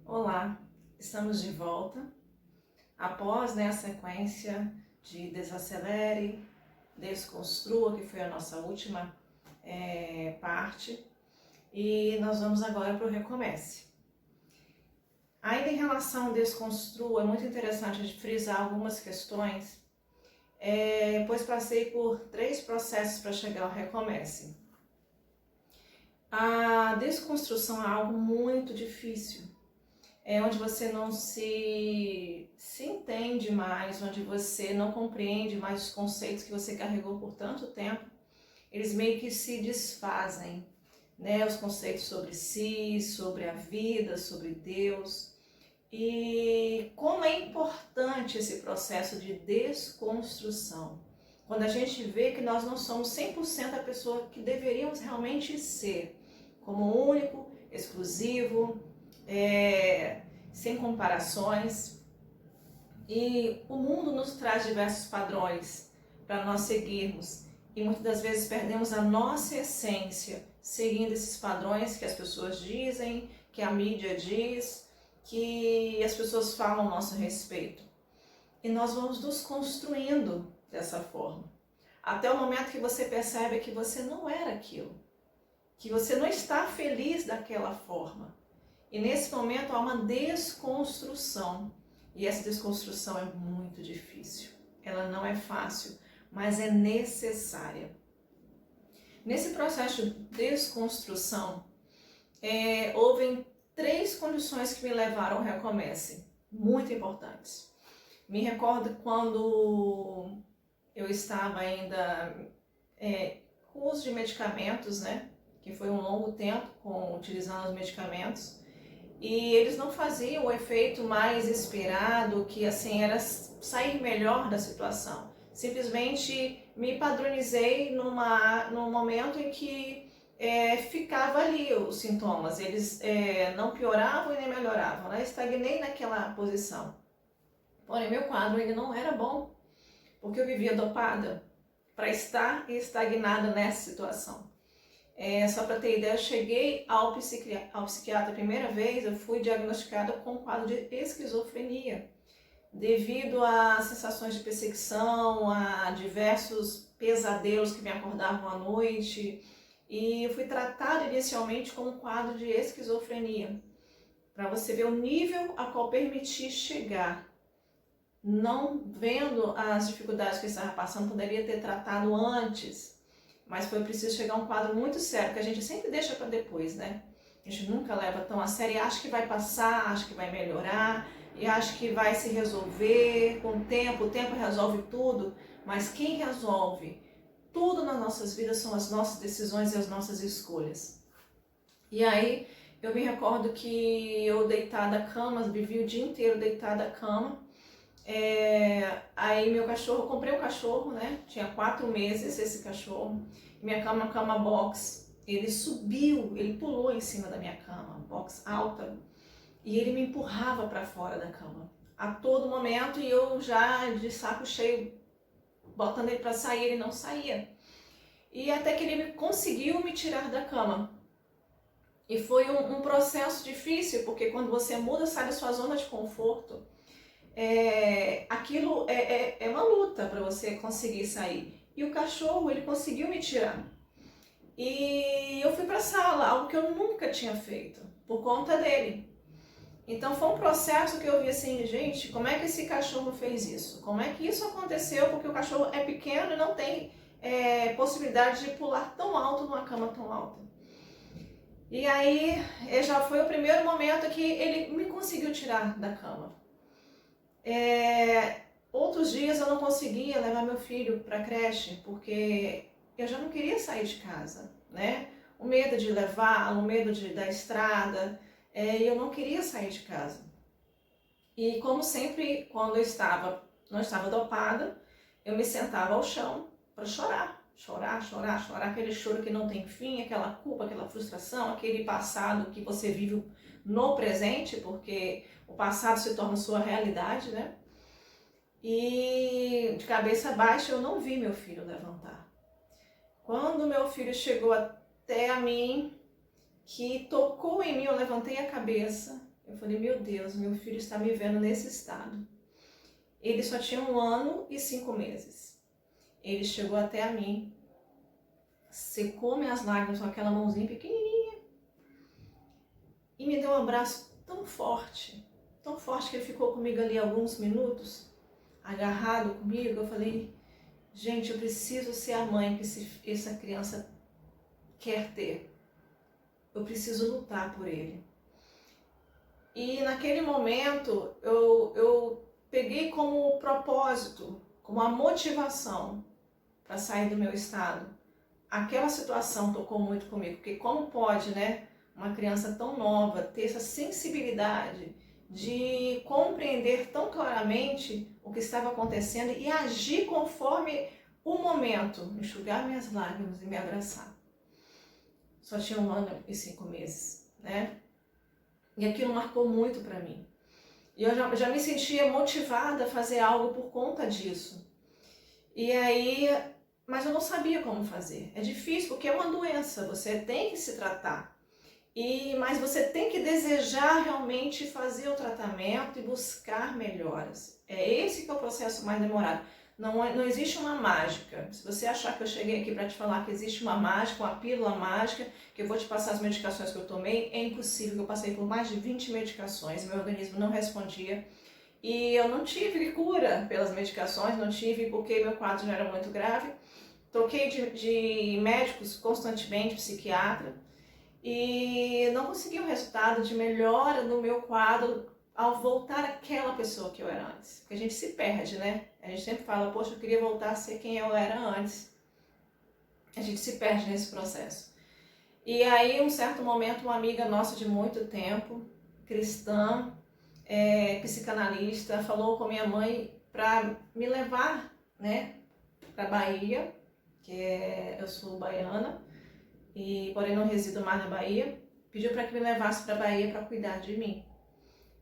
Olá, estamos de volta após a sequência de Desacelere, Desconstrua, que foi a nossa última parte, e nós vamos agora para o Recomece. Ainda em relação ao Desconstrua, é muito interessante a gente frisar algumas questões, pois passei por 3 processos para chegar ao Recomece. A desconstrução é algo muito difícil. É onde você não se entende mais, onde você não compreende mais os conceitos que você carregou por tanto tempo, eles meio que se desfazem, né? Os conceitos sobre si, sobre a vida, sobre Deus. E como é importante esse processo de desconstrução. Quando a gente vê que nós não somos 100% a pessoa que deveríamos realmente ser, como único, exclusivo, sem comparações, e o mundo nos traz diversos padrões para nós seguirmos, e muitas das vezes perdemos a nossa essência seguindo esses padrões que as pessoas dizem, que a mídia diz, que as pessoas falam a nosso respeito, e nós vamos nos construindo dessa forma, até o momento que você percebe que você não era aquilo, que você não está feliz daquela forma. E nesse momento há uma desconstrução. E essa desconstrução é muito difícil. Ela não é fácil, mas é necessária. Nesse processo de desconstrução, houve 3 condições que me levaram ao Recomece, muito importantes. Me recordo quando eu estava ainda com uso de medicamentos, né? Que foi um longo tempo utilizando os medicamentos. E eles não faziam o efeito mais esperado, que assim era sair melhor da situação. Simplesmente me padronizei num momento em que ficava ali os sintomas. Eles não pioravam e nem melhoravam, né? Estagnei naquela posição. Porém, meu quadro ainda não era bom, porque eu vivia dopada para estar estagnada nessa situação. Só para ter ideia, eu cheguei ao psiquiatra a primeira vez, eu fui diagnosticada com um quadro de esquizofrenia, devido a sensações de perseguição, a diversos pesadelos que me acordavam à noite, e eu fui tratada inicialmente com um quadro de esquizofrenia, para você ver o nível a qual permiti chegar. Não vendo as dificuldades que eu estava passando, poderia ter tratado antes, mas foi preciso chegar a um quadro muito sério, que a gente sempre deixa para depois, né? A gente nunca leva tão a sério e acha que vai passar, acha que vai melhorar, e acha que vai se resolver com o tempo resolve tudo, mas quem resolve tudo nas nossas vidas são as nossas decisões e as nossas escolhas. E aí, eu me recordo que eu deitada à cama, vivi o dia inteiro deitada à cama. Aí meu cachorro, eu comprei um cachorro, né? Tinha 4 meses esse cachorro. Minha cama é uma cama box. Ele subiu, ele pulou em cima da minha cama, box alta, e ele me empurrava para fora da cama a todo momento, e eu já de saco cheio botando ele para sair, ele não saía. E até que ele conseguiu me tirar da cama. E foi um processo difícil, porque quando você muda, sai da sua zona de conforto, aquilo é uma luta para você conseguir sair. E o cachorro, ele conseguiu me tirar. E eu fui para a sala, algo que eu nunca tinha feito, por conta dele. Então foi um processo que eu vi assim, gente, como é que esse cachorro fez isso? Como é que isso aconteceu? Porque o cachorro é pequeno e não tem possibilidade de pular tão alto numa cama tão alta. E aí já foi o primeiro momento que ele me conseguiu tirar da cama. Outros dias eu não conseguia levar meu filho para a creche, porque eu já não queria sair de casa, né? O medo de levá-lo, o medo da estrada, eu não queria sair de casa. E como sempre, quando eu não estava dopada, eu me sentava ao chão para chorar, aquele choro que não tem fim, aquela culpa, aquela frustração, aquele passado que você vive no presente, porque o passado se torna sua realidade, né? E de cabeça baixa eu não vi meu filho levantar. Quando meu filho chegou até a mim, que tocou em mim, eu levantei a cabeça, Eu falei, meu Deus, meu filho está me vendo nesse estado. Ele só tinha 1 ano e 5 meses. Ele chegou até a mim, secou minhas lágrimas com aquela mãozinha pequenininha e me deu um abraço tão forte que ele ficou comigo ali alguns minutos, agarrado comigo. Eu falei, gente, eu preciso ser a mãe que essa criança quer ter. Eu preciso lutar por ele. E naquele momento eu peguei como propósito, como a motivação para sair do meu estado. Aquela situação tocou muito comigo, porque como pode, né, uma criança tão nova ter essa sensibilidade de compreender tão claramente o que estava acontecendo e agir conforme o momento, enxugar minhas lágrimas e me abraçar. Só tinha 1 ano e 5 meses, né? E aquilo marcou muito para mim. E eu já me sentia motivada a fazer algo por conta disso. E aí, mas eu não sabia como fazer. É difícil porque é uma doença, você tem que se tratar. Mas você tem que desejar realmente fazer o tratamento e buscar melhoras. É esse que é o processo mais demorado. Não existe uma mágica. Se você achar que eu cheguei aqui para te falar que existe uma mágica, uma pílula mágica, que eu vou te passar as medicações que eu tomei, é impossível. Eu passei por mais de 20 medicações, meu organismo não respondia. E eu não tive cura pelas medicações, não tive porque meu quadro já era muito grave. Troquei de médicos constantemente, psiquiatra, e não consegui um resultado de melhora no meu quadro ao voltar àquela pessoa que eu era antes. Porque a gente se perde, né? A gente sempre fala, poxa, eu queria voltar a ser quem eu era antes. A gente se perde nesse processo. E aí, um certo momento, uma amiga nossa de muito tempo, cristã, psicanalista, falou com minha mãe para me levar, né, para Bahia, eu sou baiana, porém não resido mais na Bahia, pediu para que me levasse para Bahia para cuidar de mim.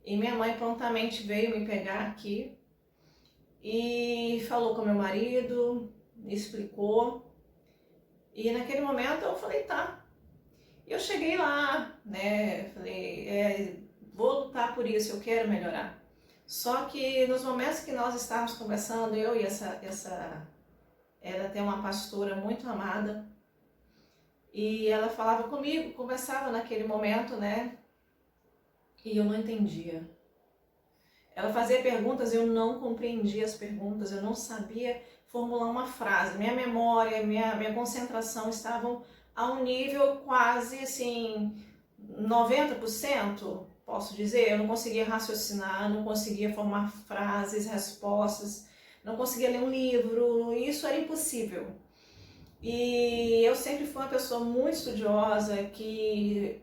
E minha mãe prontamente veio me pegar aqui e falou com meu marido, me explicou. E naquele momento eu falei, tá. E eu cheguei lá, né, falei, vou lutar por isso, eu quero melhorar. Só que nos momentos que nós estávamos conversando, eu e ela tem uma pastora muito amada, e ela falava comigo, conversava naquele momento, né? E eu não entendia. Ela fazia perguntas, eu não compreendia as perguntas, eu não sabia formular uma frase. Minha memória, minha concentração estavam a um nível quase assim, 90%, posso dizer. Eu não conseguia raciocinar, não conseguia formar frases, respostas, não conseguia ler um livro, isso era impossível. E eu sempre fui uma pessoa muito estudiosa, que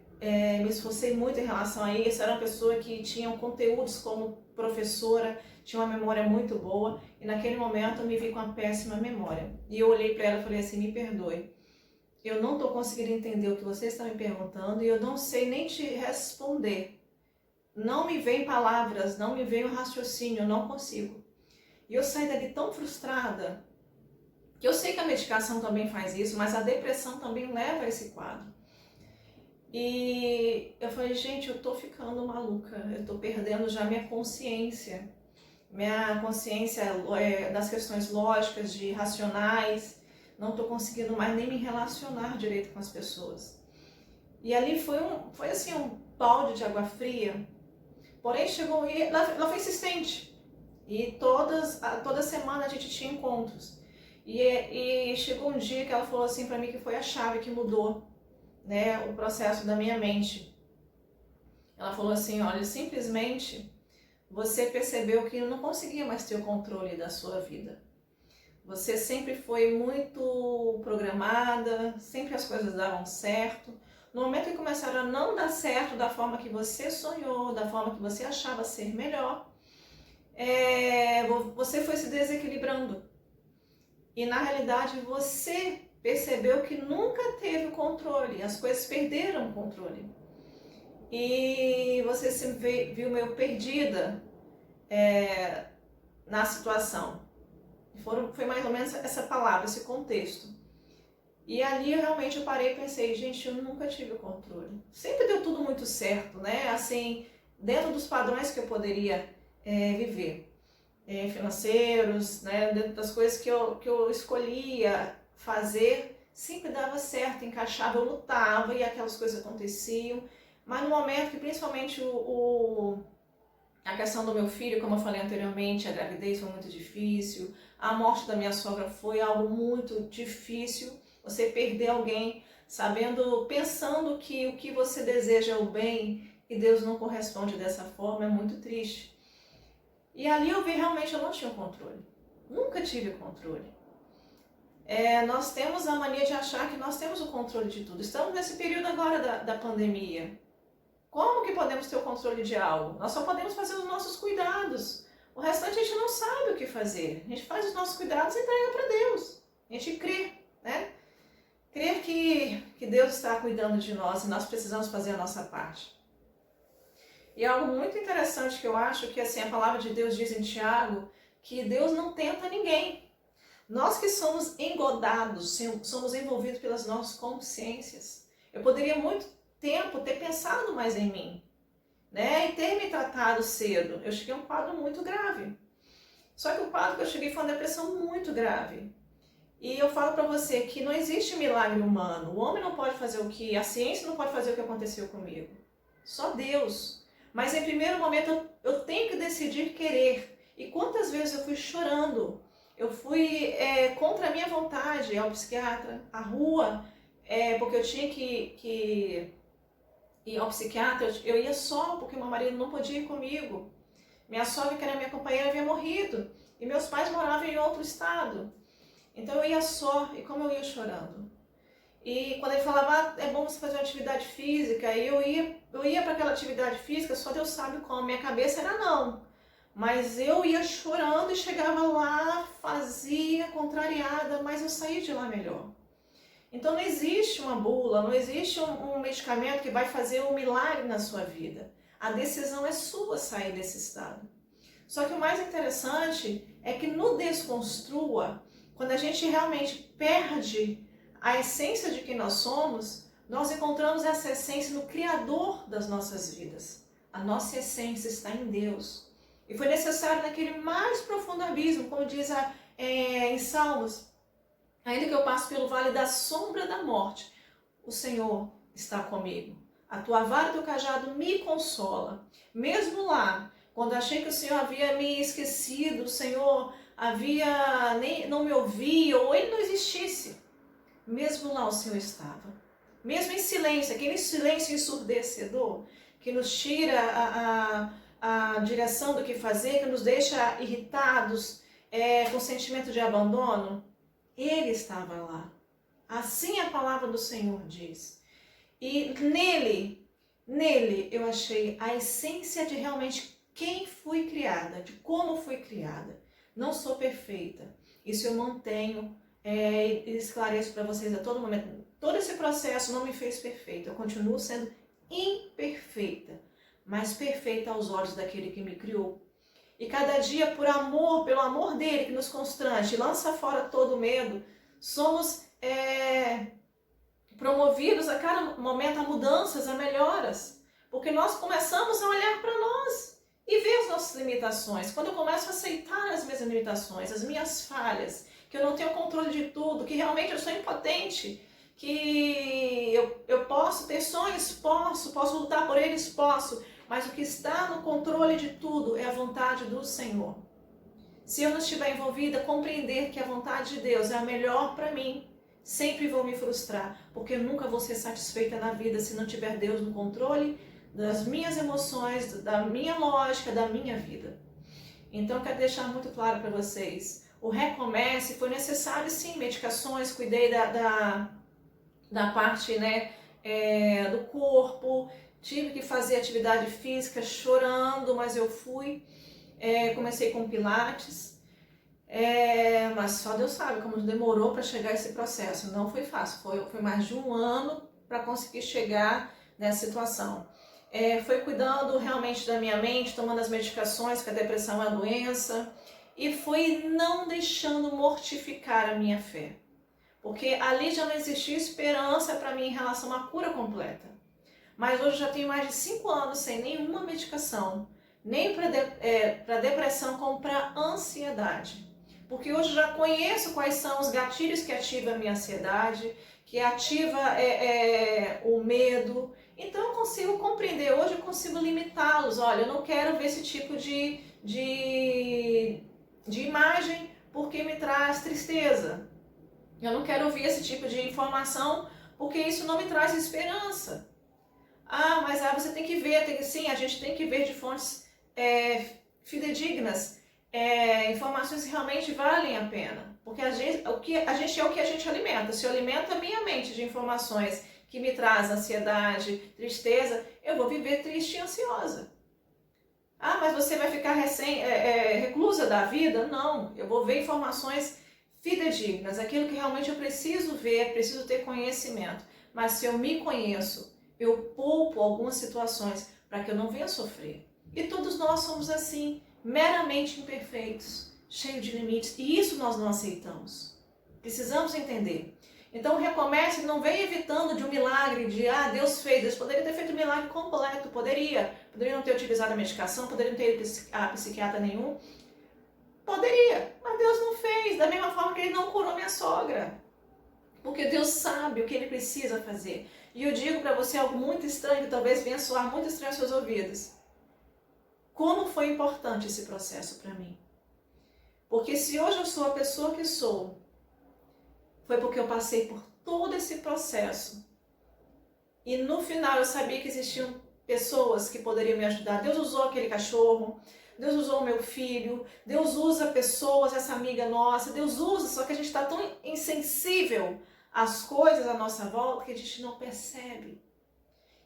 me esforcei muito em relação a isso. Era uma pessoa que tinha conteúdos como professora, tinha uma memória muito boa, e naquele momento eu me vi com uma péssima memória. E eu olhei para ela e falei assim, me perdoe, eu não estou conseguindo entender o que você está me perguntando e eu não sei nem te responder. Não me vem palavras, não me vem o raciocínio, eu não consigo. E eu saí dali tão frustrada, que eu sei que a medicação também faz isso, mas a depressão também leva a esse quadro. E eu falei, gente, eu tô ficando maluca, eu tô perdendo já minha consciência das questões lógicas, de racionais, não tô conseguindo mais nem me relacionar direito com as pessoas. E ali foi assim um balde de água fria, porém chegou, e ela foi insistente, e toda semana a gente tinha encontros. E chegou um dia que ela falou assim para mim que foi a chave que mudou, né, o processo da minha mente. Ela falou assim, olha, simplesmente você percebeu que não conseguia mais ter o controle da sua vida. Você sempre foi muito programada, sempre as coisas davam certo. No momento que começaram a não dar certo da forma que você sonhou, da forma que você achava ser melhor, você foi se desequilibrando. E na realidade você percebeu que nunca teve o controle, as coisas perderam o controle. E você se viu meio perdida na situação. Foi mais ou menos essa palavra, esse contexto. E ali realmente eu parei e pensei, gente, eu nunca tive o controle. Sempre deu tudo muito certo, né? Assim, dentro dos padrões que eu poderia viver, financeiros, né, dentro das coisas que eu escolhia fazer, sempre dava certo, encaixava, eu lutava e aquelas coisas aconteciam. Mas no momento que principalmente a questão do meu filho, como eu falei anteriormente, a gravidez foi muito difícil, a morte da minha sogra foi algo muito difícil. Você perder alguém pensando que o que você deseja é o bem e Deus não corresponde dessa forma, é muito triste. E ali eu vi realmente eu não tinha controle, nunca tive controle. Nós temos a mania de achar que nós temos o controle de tudo. Estamos nesse período agora da pandemia. Como que podemos ter o controle de algo? Nós só podemos fazer os nossos cuidados. O restante a gente não sabe o que fazer. A gente faz os nossos cuidados e entrega para Deus. A gente crê, né? Crer que Deus está cuidando de nós e nós precisamos fazer a nossa parte. E algo muito interessante que eu acho que assim, a palavra de Deus diz em Tiago, que Deus não tenta ninguém. Nós que somos engodados, somos envolvidos pelas nossas consciências. Eu poderia muito tempo ter pensado mais em mim, né? E ter me tratado cedo. Eu cheguei a um quadro muito grave. Só que o quadro que eu cheguei foi uma depressão muito grave. E eu falo para você que não existe milagre humano. O homem não pode fazer a ciência não pode fazer o que aconteceu comigo. Só Deus. Mas em primeiro momento eu tenho que decidir querer. E quantas vezes eu fui chorando, eu fui contra a minha vontade ao psiquiatra, à rua, porque eu tinha que ir ao psiquiatra, eu ia só porque meu marido não podia ir comigo. Minha sogra, que era minha companheira, havia morrido. E meus pais moravam em outro estado. Então eu ia só, e como eu ia chorando. E quando ele falava, é bom você fazer uma atividade física, aí eu ia para aquela atividade física, só Deus sabe como, minha cabeça era não. Mas eu ia chorando e chegava lá, fazia, contrariada, mas eu saí de lá melhor. Então não existe uma bula, não existe um medicamento que vai fazer um milagre na sua vida. A decisão é sua sair desse estado. Só que o mais interessante é que no Desconstrua, quando a gente realmente perde a essência de quem nós somos, nós encontramos essa essência no Criador das nossas vidas. A nossa essência está em Deus. E foi necessário naquele mais profundo abismo, como diz em Salmos, ainda que eu passe pelo vale da sombra da morte, o Senhor está comigo. A tua vara e teu cajado me consola. Mesmo lá, quando achei que o Senhor havia me esquecido, o Senhor não me ouvia, ou Ele não existisse, mesmo lá o Senhor estava. Mesmo em silêncio, aquele silêncio ensurdecedor, que nos tira a direção do que fazer, que nos deixa irritados, com sentimento de abandono, Ele estava lá. Assim a palavra do Senhor diz. E nele eu achei a essência de realmente quem fui criada, de como fui criada. Não sou perfeita. Isso eu mantenho e esclareço para vocês a todo momento. Todo esse processo não me fez perfeita. Eu continuo sendo imperfeita, mas perfeita aos olhos daquele que me criou. E cada dia, pelo amor dele que nos constrange, lança fora todo medo, somos promovidos a cada momento a mudanças, a melhoras. Porque nós começamos a olhar para nós e ver as nossas limitações. Quando eu começo a aceitar as minhas limitações, as minhas falhas, que eu não tenho controle de tudo, que realmente eu sou impotente, que eu posso ter sonhos, posso lutar por eles, posso, mas o que está no controle de tudo é a vontade do Senhor. Se eu não estiver envolvida, compreender que a vontade de Deus é a melhor para mim, sempre vou me frustrar, porque eu nunca vou ser satisfeita na vida se não tiver Deus no controle das minhas emoções, da minha lógica, da minha vida. Então eu quero deixar muito claro para vocês, o recomeço foi necessário sim, medicações, cuidei da parte do corpo, tive que fazer atividade física chorando, mas eu fui, comecei com pilates, mas só Deus sabe como demorou para chegar esse processo, não foi fácil, foi mais de um ano para conseguir chegar nessa situação. Foi cuidando realmente da minha mente, tomando as medicações, porque a depressão é uma doença, e foi não deixando mortificar a minha fé. Porque ali já não existia esperança para mim em relação à cura completa. Mas hoje eu já tenho mais de 5 anos sem nenhuma medicação, nem para depressão como para ansiedade. Porque hoje eu já conheço quais são os gatilhos que ativam a minha ansiedade, que ativa o medo. Então eu consigo compreender, hoje eu consigo limitá-los. Olha, eu não quero ver esse tipo de imagem porque me traz tristeza. Eu não quero ouvir esse tipo de informação porque isso não me traz esperança. Mas você tem que ver, sim, a gente tem que ver de fontes fidedignas, informações que realmente valem a pena. Porque a gente é o que a gente alimenta. Se eu alimento a minha mente de informações que me traz ansiedade, tristeza, eu vou viver triste e ansiosa. Mas você vai ficar reclusa da vida? Não, eu vou ver informações fidedignas, aquilo que realmente eu preciso ver, preciso ter conhecimento. Mas se eu me conheço, eu poupo algumas situações para que eu não venha sofrer. E todos nós somos assim, meramente imperfeitos, cheios de limites, e isso nós não aceitamos. Precisamos entender. Então recomece, não vem evitando de um milagre, Deus fez. Deus poderia ter feito um milagre completo, poderia não ter utilizado a medicação, poderia não ter ido a psiquiatra nenhum. Poderia, mas Deus não fez, da mesma forma que Ele não curou minha sogra. Porque Deus sabe o que Ele precisa fazer. E eu digo para você algo muito estranho, que talvez venha soar muito estranho aos seus ouvidos. Como foi importante esse processo para mim? Porque se hoje eu sou a pessoa que sou, foi porque eu passei por todo esse processo. E no final eu sabia que existiam pessoas que poderiam me ajudar. Deus usou aquele cachorro, Deus usou o meu filho, Deus usa pessoas, essa amiga nossa, Deus usa, só que a gente está tão insensível às coisas à nossa volta que a gente não percebe.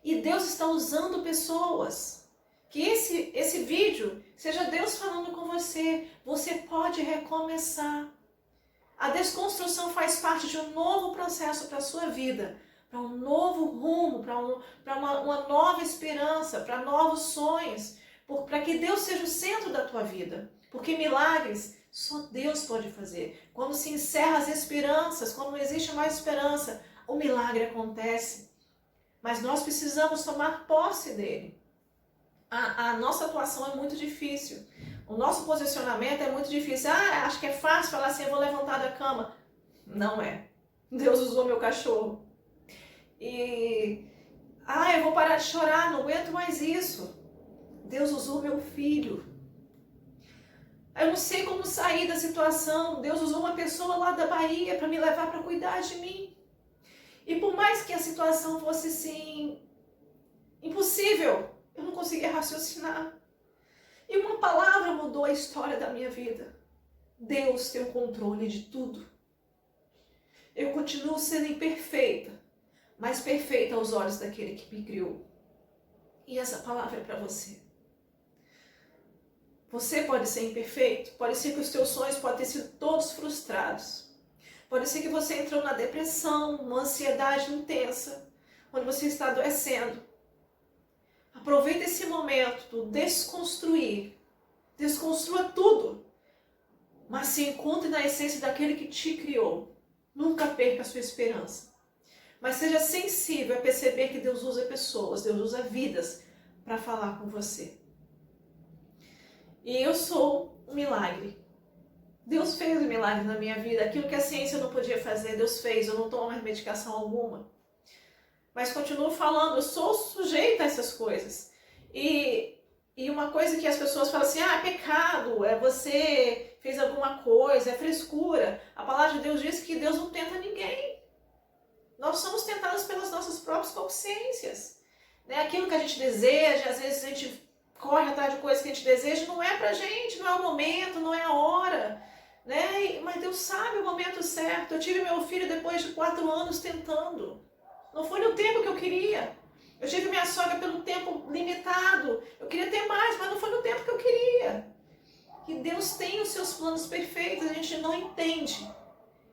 E Deus está usando pessoas. Que esse vídeo seja Deus falando com você. Você pode recomeçar. A desconstrução faz parte de um novo processo para a sua vida, para um novo rumo, para uma nova esperança, para novos sonhos, para que Deus seja o centro da tua vida. Porque milagres só Deus pode fazer. Quando se encerram as esperanças, quando não existe mais esperança, o milagre acontece. Mas nós precisamos tomar posse dele. A nossa atuação é muito difícil. O nosso posicionamento é muito difícil. Acho que é fácil falar assim, eu vou levantar da cama. Não é. Deus usou meu cachorro. Eu vou parar de chorar, não aguento mais isso. Deus usou meu filho. Eu não sei como sair da situação. Deus usou uma pessoa lá da Bahia para me levar para cuidar de mim. E por mais que a situação fosse assim, impossível, eu não conseguia raciocinar. E uma palavra mudou a história da minha vida. Deus tem o controle de tudo. Eu continuo sendo imperfeita, mas perfeita aos olhos daquele que me criou. E essa palavra é para você. Você pode ser imperfeito, pode ser que os teus sonhos podem ter sido todos frustrados. Pode ser que você entrou na depressão, numa ansiedade intensa, onde você está adoecendo. Aproveita esse momento do desconstruir. Desconstrua tudo. Mas se encontre na essência daquele que te criou. Nunca perca a sua esperança. Mas seja sensível a perceber que Deus usa pessoas, Deus usa vidas para falar com você. E eu sou um milagre. Deus fez um milagre na minha vida. Aquilo que a ciência não podia fazer, Deus fez. Eu não tomo mais medicação alguma. Mas continuo falando, eu sou sujeita a essas coisas. E uma coisa que as pessoas falam assim, é pecado, você fez alguma coisa, é frescura. A palavra de Deus diz que Deus não tenta ninguém. Nós somos tentados pelas nossas próprias consciências. Aquilo que a gente deseja, às vezes a gente corre atrás de coisas que a gente deseja, não é pra gente, não é o momento, não é a hora. Mas Deus sabe o momento certo. Eu tive meu filho depois de 4 anos tentando. Não foi no tempo que eu queria. Eu tive minha sogra pelo tempo limitado. Eu queria ter mais, mas não foi no tempo que eu queria. E Deus tem os seus planos perfeitos, a gente não entende.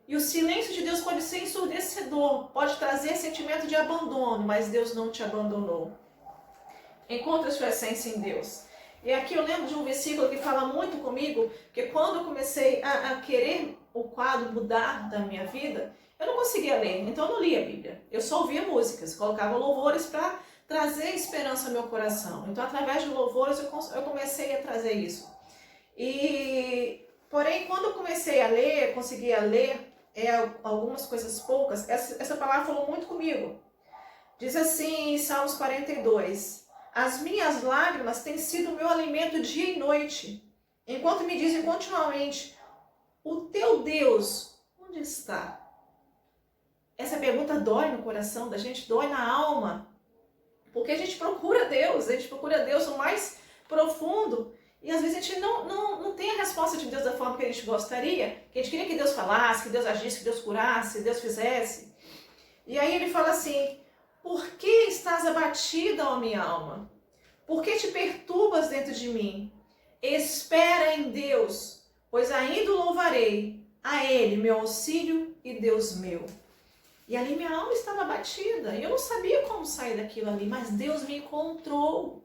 E o silêncio de Deus pode ser ensurdecedor, pode trazer sentimento de abandono, mas Deus não te abandonou. Encontre a sua essência em Deus. E aqui eu lembro de um versículo que fala muito comigo, que quando eu comecei a querer o quadro mudar da minha vida, eu não conseguia ler, então eu não lia a Bíblia. Eu só ouvia músicas, colocava louvores para trazer esperança ao meu coração. Então, através de louvores, eu comecei a trazer isso. Porém, quando eu comecei a ler, conseguia ler algumas coisas poucas, essa palavra falou muito comigo. Diz assim em Salmos 42, as minhas lágrimas têm sido o meu alimento dia e noite, enquanto me dizem continuamente, o teu Deus, onde está? Essa pergunta dói no coração da gente, dói na alma, porque a gente procura Deus no mais profundo, e às vezes a gente não tem a resposta de Deus da forma que a gente gostaria, que a gente queria que Deus falasse, que Deus agisse, que Deus curasse, que Deus fizesse. E aí ele fala assim, por que estás abatida, ó minha alma? Por que te perturbas dentro de mim? Espera em Deus, pois ainda o louvarei, a Ele, meu auxílio e Deus meu. E ali minha alma estava abatida, e eu não sabia como sair daquilo ali, mas Deus me encontrou.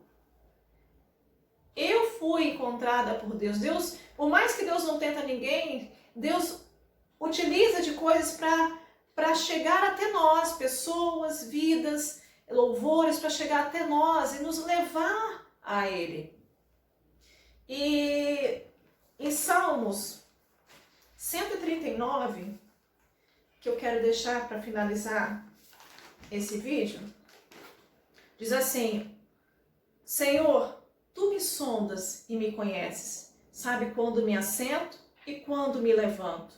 Eu fui encontrada por Deus. Por mais que Deus não tenta ninguém, Deus utiliza de coisas para chegar até nós, pessoas, vidas, louvores, para chegar até nós e nos levar a Ele. E em Salmos 139, que eu quero deixar para finalizar esse vídeo, diz assim, Senhor, tu me sondas e me conheces, sabe quando me assento e quando me levanto.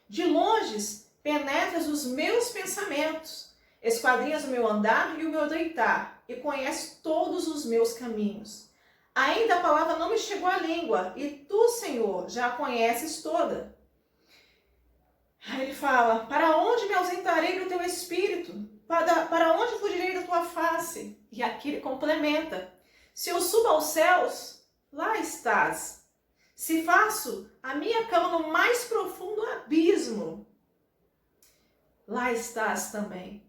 De longe penetras os meus pensamentos, esquadrinhas o meu andar e o meu deitar, e conheces todos os meus caminhos. Ainda a palavra não me chegou à língua, e tu, Senhor, já a conheces toda. Aí ele fala, para onde me ausentarei do teu espírito? Para onde fugirei da tua face? E aqui ele complementa, se eu subo aos céus, lá estás. Se faço a minha cama no mais profundo abismo, lá estás também.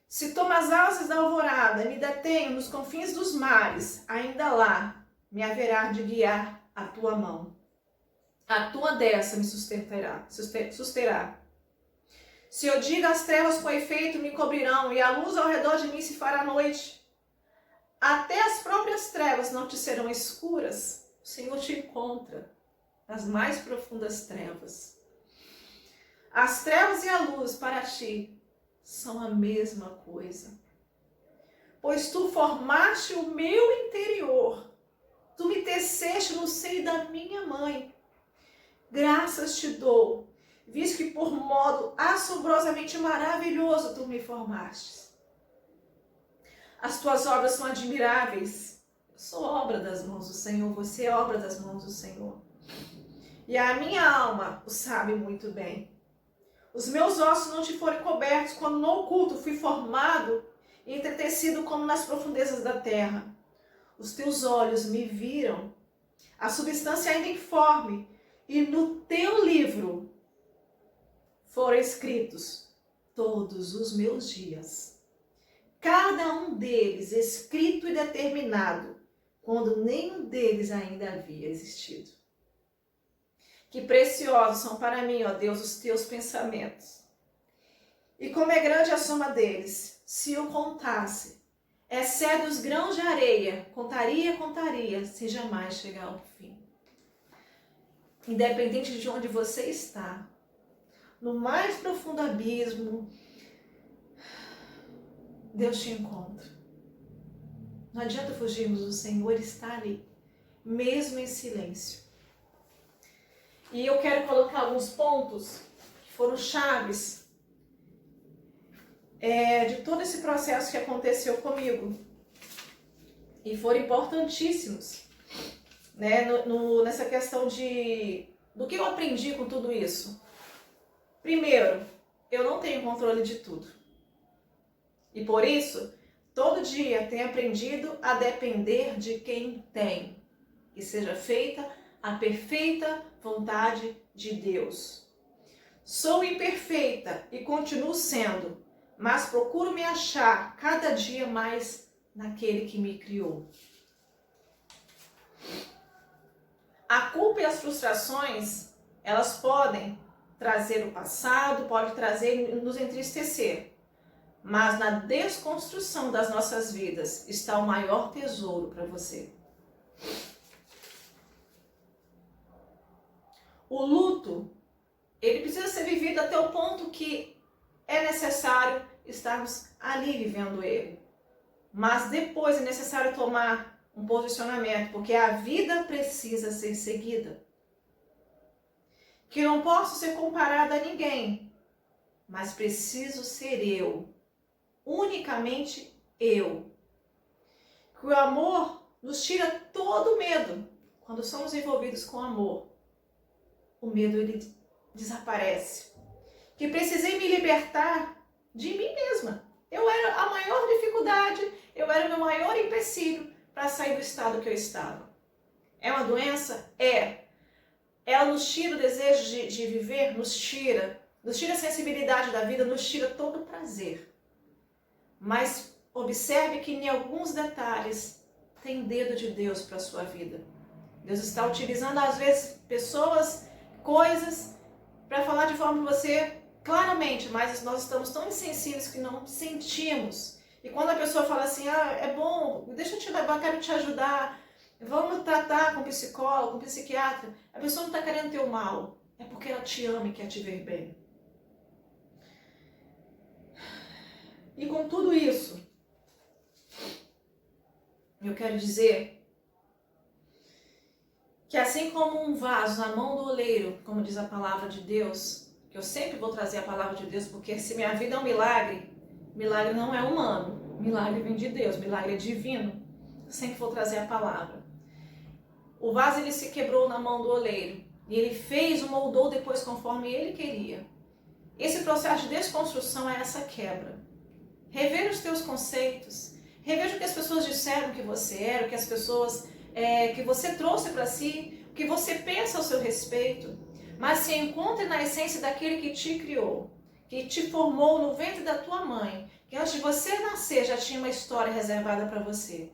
Se tomo as asas da alvorada e me detenho nos confins dos mares, ainda lá me haverá de guiar a tua mão. A tua destra me susterá. Se eu digo as trevas com efeito me cobrirão e a luz ao redor de mim se fará noite, até as próprias trevas não te serão escuras, o Senhor te encontra nas mais profundas trevas. As trevas e a luz para ti são a mesma coisa. Pois tu formaste o meu interior, tu me teceste no seio da minha mãe. Graças te dou, visto que por modo assombrosamente maravilhoso tu me formaste. As tuas obras são admiráveis. Eu sou obra das mãos do Senhor, você é obra das mãos do Senhor. E a minha alma o sabe muito bem. Os meus ossos não te foram cobertos quando no oculto fui formado e entretecido como nas profundezas da terra. Os teus olhos me viram, a substância ainda informe, e no teu livro foram escritos todos os meus dias, cada um deles escrito e determinado, quando nenhum deles ainda havia existido. Que preciosos são para mim, ó Deus, os teus pensamentos. E como é grande a soma deles, se eu contasse, excede os grãos de areia, contaria, se jamais chegar ao fim. Independente de onde você está, no mais profundo abismo, Deus te encontra. Não adianta fugirmos do Senhor, Ele está ali, mesmo em silêncio. E eu quero colocar alguns pontos que foram chaves de todo esse processo que aconteceu comigo. E foram importantíssimos, né, nessa questão do que eu aprendi com tudo isso. Primeiro, eu não tenho controle de tudo. E por isso, todo dia tenho aprendido a depender de quem tem. Que seja feita a perfeita vontade de Deus. Sou imperfeita e continuo sendo, mas procuro me achar cada dia mais naquele que me criou. A culpa e as frustrações, elas podem trazer o passado, podem nos entristecer. Mas na desconstrução das nossas vidas está o maior tesouro para você. O luto, ele precisa ser vivido até o ponto que é necessário estarmos ali vivendo ele. Mas depois é necessário tomar um posicionamento, porque a vida precisa ser seguida. Que não posso ser comparada a ninguém, mas preciso ser eu. Unicamente eu. Que o amor nos tira todo o medo. Quando somos envolvidos com amor, o medo ele desaparece. Que precisei me libertar de mim mesma. Eu era a maior dificuldade, eu era o meu maior empecilho para sair do estado que eu estava. É uma doença? É. Ela nos tira o desejo de viver? Nos tira a sensibilidade da vida, nos tira todo o prazer. Mas observe que em alguns detalhes tem dedo de Deus para a sua vida. Deus está utilizando às vezes pessoas, coisas, para falar de forma que você claramente, mas nós estamos tão insensíveis que não sentimos. E quando a pessoa fala assim, é bom, deixa eu te levar, quero te ajudar, vamos tratar com psicólogo, com psiquiatra, a pessoa não está querendo teu mal, é porque ela te ama e quer te ver bem. E com tudo isso, eu quero dizer que assim como um vaso na mão do oleiro, como diz a palavra de Deus, que eu sempre vou trazer a palavra de Deus, porque se minha vida é um milagre, milagre não é humano, milagre vem de Deus, milagre é divino, eu sempre vou trazer a palavra. O vaso ele se quebrou na mão do oleiro, e ele fez, moldou depois conforme ele queria. Esse processo de desconstrução é essa quebra. Rever os teus conceitos, reveja o que as pessoas disseram que você era, o que as pessoas que você trouxe para si, o que você pensa ao seu respeito, mas se encontre na essência daquele que te criou, que te formou no ventre da tua mãe, que antes de você nascer já tinha uma história reservada para você.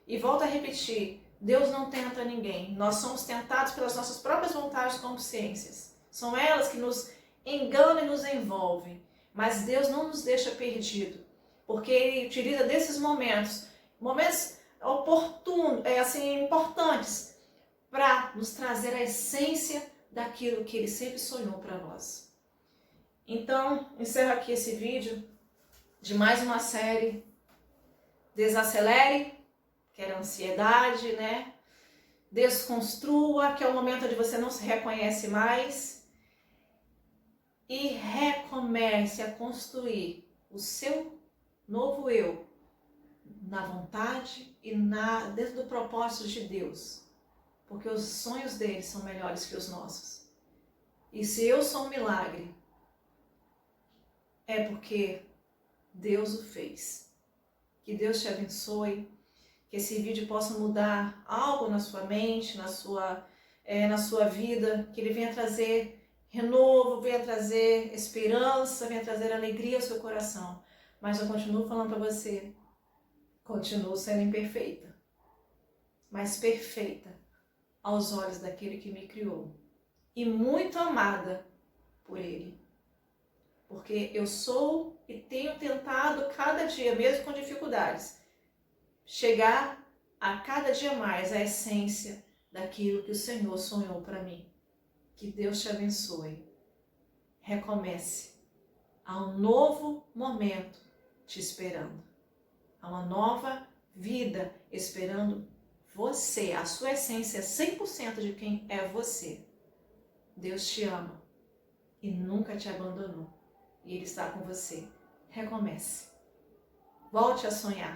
E volto a repetir, Deus não tenta ninguém, nós somos tentados pelas nossas próprias vontades e consciências. São elas que nos enganam e nos envolvem, mas Deus não nos deixa perdido, porque Ele utiliza desses momentos oportunos, importantes, para nos trazer a essência daquilo que Ele sempre sonhou para nós. Então, encerro aqui esse vídeo de mais uma série Desacelere, que era ansiedade, né? Desconstrua, que é o momento onde você não se reconhece mais, e recomece a construir o seu novo eu na vontade e dentro do propósito de Deus, porque os sonhos dele são melhores que os nossos. E se eu sou um milagre, é porque Deus o fez. Que Deus te abençoe, que esse vídeo possa mudar algo na sua mente, na sua vida, que ele venha trazer renovo, venha trazer esperança, venha trazer alegria ao seu coração. Mas eu continuo falando para você, continuo sendo imperfeita, mas perfeita aos olhos daquele que me criou e muito amada por Ele. Porque eu sou e tenho tentado cada dia, mesmo com dificuldades, chegar a cada dia mais à essência daquilo que o Senhor sonhou para mim. Que Deus te abençoe. Recomece. Há um novo momento te esperando. Há uma nova vida esperando você. A sua essência é 100% de quem é você. Deus te ama e nunca te abandonou. E Ele está com você. Recomece. Volte a sonhar.